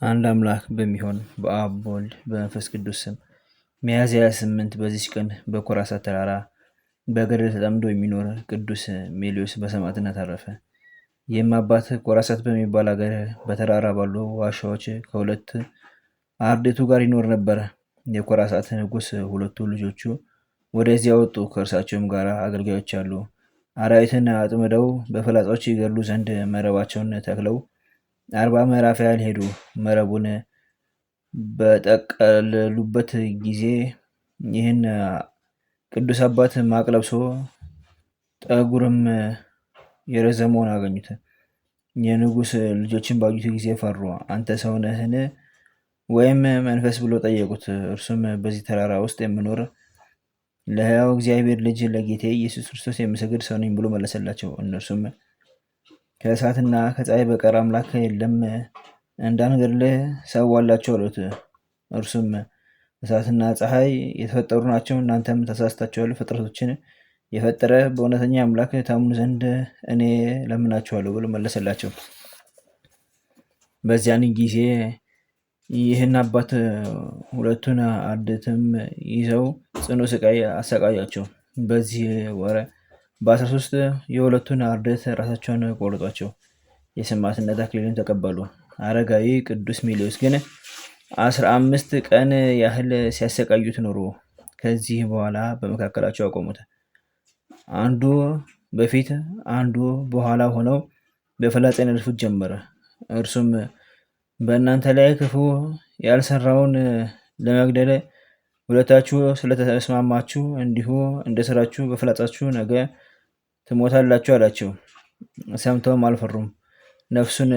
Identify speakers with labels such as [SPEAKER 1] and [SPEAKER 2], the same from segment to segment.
[SPEAKER 1] አንድ አምላክ በሚሆን በአብ በወልድ በመንፈስ ቅዱስ ስም ሚያዝያ 28 በዚች ቀን በኮራሳት ተራራ በገድል ተጠምዶ የሚኖር ቅዱስ ሜሊዮስ በሰማዕትነት አረፈ። ይህም አባት ኮራሳት በሚባል አገር በተራራ ባሉ ዋሻዎች ከሁለት አርድእቱ ጋር ይኖር ነበር። የኮራሳት ንጉሥ ሁለቱ ልጆቹ ወደዚያ ወጡ። ከእርሳቸውም ጋር አገልጋዮች አሉ። አራዊትን አጥምደው በፍላጾች ይገድሉ ዘንድ መረባቸውን ተክለው 40 ምዕራፍ ያህል ሄዱ። መረቡን በጠቀለሉበት ጊዜ ይህን ቅዱስ አባት ማቅ ለብሶ ጠጉርም የረዘመውን አገኙት። የንጉሥ ልጆችን ባዩት ጊዜ ፈሩ። አንተ ሰው ነህን ወይም መንፈስ ብሎ ጠየቁት። እርሱም በዚህ ተራራ ውስጥ የምኖር ለሕያው እግዚአብሔር ልጅ ለጌቴ ኢየሱስ ክርስቶስ የምሰግድ ሰው ነኝ ብሎ መለሰላቸው። እነርሱም ከእሳትና ከፀሐይ በቀር አምላክ የለም፣ እንዳንገድልህ ሰዋላቸው አሉት። እርሱም እሳትና ፀሐይ የተፈጠሩ ናቸው፣ እናንተም ተሳስታችኋል። ፍጥረቶችን የፈጠረ በእውነተኛ አምላክ ታምኑ ዘንድ እኔ ለምናችኋለሁ ብሎ መለሰላቸው። በዚያን ጊዜ ይህን አባት ሁለቱን አርድእትም ይዘው ጽኑ ስቃይ አሰቃያቸው። በዚህ ወር በ13 የሁለቱን አርድእት ራሳቸውን ቆረጧቸው፣ የሰማዕትነት አክሊልን ተቀበሉ። አረጋዊ ቅዱስ ሜሊዮስ ግን 15 ቀን ያህል ሲያሰቃዩት ኖሩ። ከዚህ በኋላ በመካከላቸው አቆሙት። አንዱ በፊት አንዱ በኋላ ሆነው በፍላጻ ይነድፉት ጀመረ። እርሱም በእናንተ ላይ ክፉ ያልሰራውን ለመግደል ሁለታችሁ ስለተስማማችሁ እንዲሁ እንደ ስራችሁ በፍላጻችሁ ነገ ትሞታላችሁ አላቸው። ሰምተውም አልፈሩም። ነፍሱን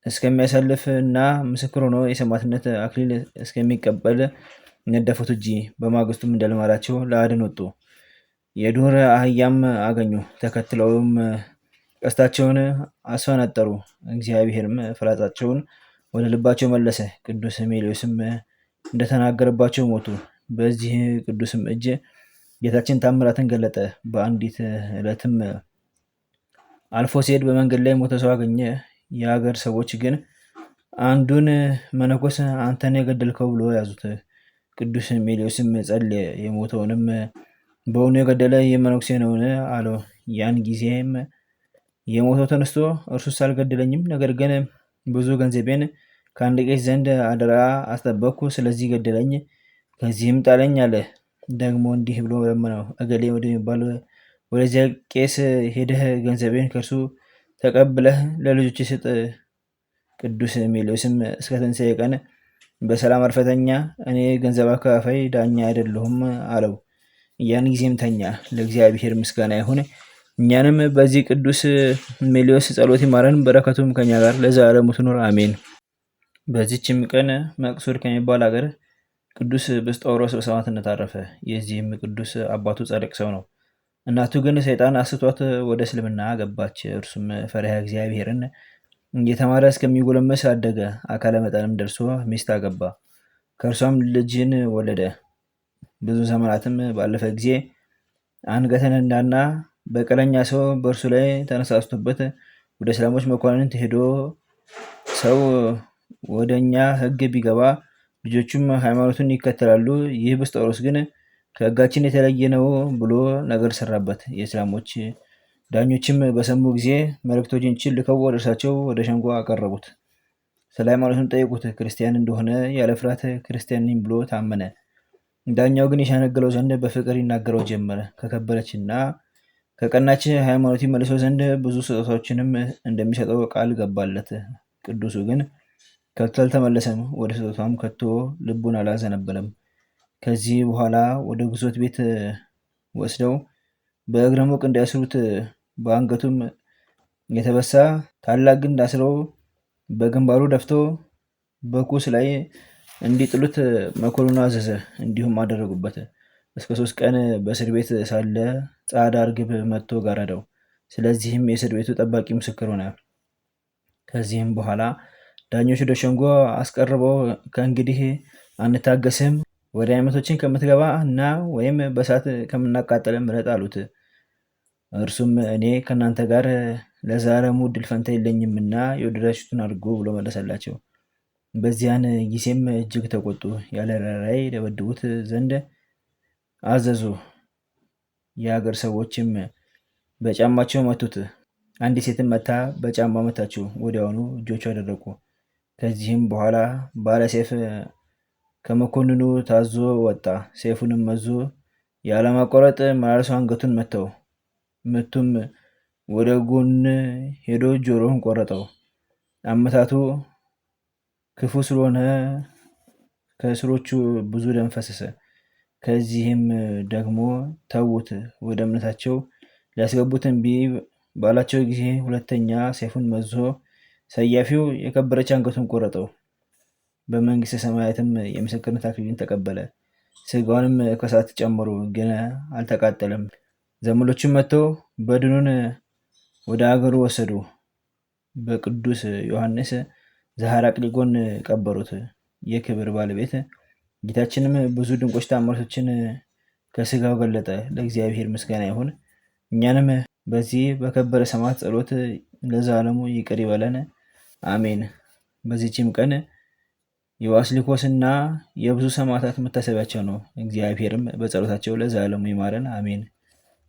[SPEAKER 1] እስከሚያሳልፍ እና ምስክር ሆኖ የሰማዕትነት አክሊል እስከሚቀበል ነደፉት እንጂ። በማግስቱም እንደልማዳቸው ለአደን ወጡ። የዱር አህያም አገኙ። ተከትለውም ቀስታቸውን አስፈነጠሩ። እግዚአብሔርም ፍላጻቸውን ወደ ልባቸው መለሰ። ቅዱስ ሜሊዮስም እንደተናገረባቸው ሞቱ። በዚህ ቅዱስም እጅ ጌታችን ታምራትን ገለጠ። በአንዲት ዕለትም አልፎ ሲሄድ በመንገድ ላይ ሞተ ሰው አገኘ። የሀገር ሰዎች ግን አንዱን መነኮስ አንተን የገደልከው ብሎ ያዙት። ቅዱስ ሜሊዮስም ጸለየ። የሞተውንም በእውኑ የገደለ ይህ መነኩሴ ነውን አለው። ያን ጊዜም የሞተው ተነስቶ እርሱስ አልገደለኝም፣ ነገር ግን ብዙ ገንዘቤን ከአንድ ቄስ ዘንድ አደራ አስጠበቅኩ፣ ስለዚህ ገደለኝ፣ ከዚህም ጣለኝ አለ። ደግሞ እንዲህ ብሎ ለመነው፣ እገሌ ወደሚባል ወደዚያ ቄስ ሄደህ ገንዘቤን ከእርሱ ተቀብለህ ለልጆች ስጥ። ቅዱስ ሜሊዮስም እስከ ትንሣኤ ቀን በሰላም አርፈተኛ፣ እኔ ገንዘብ አካፋይ ዳኛ አይደለሁም አለው። ያን ጊዜም ተኛ። ለእግዚአብሔር ምስጋና ይሁን፣ እኛንም በዚህ ቅዱስ ሜሊዮስ ጸሎት ይማረን፣ በረከቱም ከኛ ጋር ለዘላለሙ ትኑር አሜን። በዚችም ቀን መቅሱድ ከሚባል ሀገር ቅዱስ ብስጦሮስ በሰማዕትነት አረፈ። የዚህም ቅዱስ አባቱ ጻድቅ ሰው ነው። እናቱ ግን ሰይጣን አስቷት ወደ እስልምና ገባች። እርሱም ፈሪሃ እግዚአብሔርን እየተማረ እስከሚጎለመስ አደገ። አካለ መጠንም ደርሶ ሚስት አገባ። ከእርሷም ልጅን ወለደ። ብዙ ዘመናትም ባለፈ ጊዜ አንገተ ደንዳና በቀለኛ ሰው በእርሱ ላይ ተነሳስቶበት ወደ እስላሞች መኳንንት ሄዶ ሰው ወደ እኛ ሕግ ቢገባ ልጆቹም ሃይማኖቱን ይከተላሉ፣ ይህ ብስጦሮስ ግን ከሕጋችን የተለየ ነው ብሎ ነገር ሰራበት። የእስላሞች ዳኞችም በሰሙ ጊዜ መልእክተኞችን ልከው ወደ እርሳቸው ወደ ሸንጎ አቀረቡት። ስለ ሃይማኖቱን ጠየቁት። ክርስቲያን እንደሆነ ያለ ፍርሃት ክርስቲያን ነኝ ብሎ ታመነ። ዳኛው ግን የሸነገለው ዘንድ በፍቅር ይናገረው ጀመረ። ከከበረችና ከቀናች ሃይማኖት ይመልሰው ዘንድ ብዙ ስጦታዎችንም እንደሚሰጠው ቃል ገባለት። ቅዱሱ ግን ከቶ አልተመለሰም። ወደ ስጦታም ከቶ ልቡን አላዘነበለም። ከዚህ በኋላ ወደ ግዞት ቤት ወስደው በእግረ ሙቅ እንዲያስሩት፣ በአንገቱም የተበሳ ታላቅ ግንድ አስረው በግንባሩ ደፍተው በኩስ ላይ እንዲጥሉት መኮንኑ አዘዘ። እንዲሁም አደረጉበት። እስከ 3 ቀን በእስር ቤት ሳለ ጻዕዳ ርግብ መጥቶ ጋረደው። ስለዚህም የእስር ቤቱ ጠባቂ ምስክር ሆነ። ከዚህም በኋላ ዳኞች ወደ ሸንጎ አስቀርበው ከእንግዲህ አንታገስም፣ ወደ አይመቶችን ከምትገባ እና ወይም በእሳት ከምናቃጠለ ምረጥ አሉት። እርሱም እኔ ከእናንተ ጋር ለዘላለሙ ዕድል ፈንታ የለኝምና የወደዳችሁትን አድርጉ ብሎ መለሰላቸው። በዚያን ጊዜም እጅግ ተቆጡ፣ ያለ ርኅራኄ ይደበድቡት ዘንድ አዘዙ። የአገር ሰዎችም በጫማቸው መቱት። አንዲት ሴትም መታ በጫማ መታችው፣ ወዲያውኑ እጆቹ ደረቁ። ከዚህም በኋላ ባለ ሰይፍ ከመኮንኑ ታዞ ወጣ። ሰይፉንም መዞ ያለማቋረጥ መላልሶ አንገቱን መታው። ምቱም ወደ ጎን ሄዶ ጆሮውን ቆረጠው። አመታቱ ክፉ ስለሆነ ከስሮቹ ብዙ ደም ፈሰሰ። ከዚህም ደግሞ ተዉት። ወደ እምነታቸው ሊያስገቡት እምቢ ባላቸው ጊዜ ሁለተኛ ሰይፉን መዞ ሰያፊው የከበረች አንገቱን ቆረጠው። በመንግስተ ሰማያትም የምስክርነት አክሊልን ተቀበለ። ስጋውንም ከእሳት ጨመሩ፣ ግን አልተቃጠለም። ዘመዶቹም መጥተው በድኑን ወደ አገሩ ወሰዱ። በቅዱስ ዮሐንስ ዘሐራቅሊጎን ቀበሩት። የክብር ባለቤት ጌታችንም ብዙ ድንቆች ተአምራቶችን ከስጋው ገለጠ። ለእግዚአብሔር ምስጋና ይሁን። እኛንም በዚህ በከበረ ሰማዕት ጸሎት ለዘላለሙ ይቅር ይበለን፣ አሜን። በዚህችም ቀን የዋስሊኮስና የብዙ ሰማዕታት መታሰቢያቸው ነው። እግዚአብሔርም በጸሎታቸው ለዘላለሙ ይማረን፣ አሜን።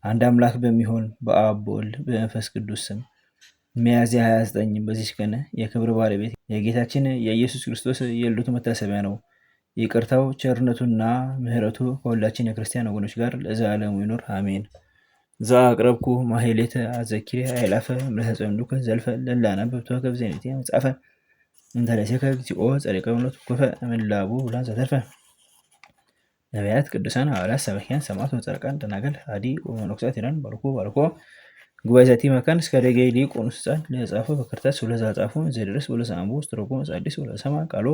[SPEAKER 1] አንድ አምላክ በሚሆን በአብ በወልድ በመንፈስ ቅዱስ ስም ሚያዝያ 29 በዚች ቀን የክብር ባለቤት የጌታችን የኢየሱስ ክርስቶስ የልደቱ መታሰቢያ ነው። ይቅርታው ቸርነቱና ምሕረቱ ከሁላችን የክርስቲያን ወገኖች ጋር ለዘላለሙ ይኑር፣ አሜን። ዘአቅረብኩ ማሕሌተ አዘኪሬ አእላፈ እምለተጸምዱከ ዘልፈ ለላነብብ ከብዜኔቴ መጽሐፈ እንተ ርእሴከ እግዚኦ ጸሪቀ ምሎት ኮፈ እምላቡ ብላን ዘተርፈ ነቢያት፣ ቅዱሳን፣ ሐዋርያት፣ ሰባክያን፣ ሰማዕታት፣ ጻድቃን፣ ደናግል፣ አዲ ወመነኮሳት ይላል። ባርኮ ጉባኤ ዘቲ መካን እስከ ደገይ ሊቅ ወንስ ጻን ለጻፈ በክርታስ ወለዛ ጻፉ ዘድረስ ወለሰአምቦ ስትሮቆ ጻዲስ ወለሰማ ቃሎ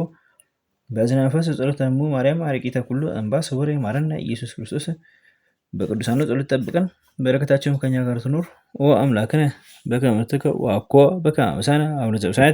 [SPEAKER 1] በዝና መንፈስ ጸሎተሙ ማርያም አርቂተ ኩሉ እንባ ስውር ማረና ኢየሱስ ክርስቶስ በቅዱሳኑ ጸሎት ጠብቀን በረከታቸውም ከኛ ጋር ትኑር። ኦ አምላክነ በከመ ትከ ወአኮ በከመ አበሳነ አቡነ ዘበሰማያት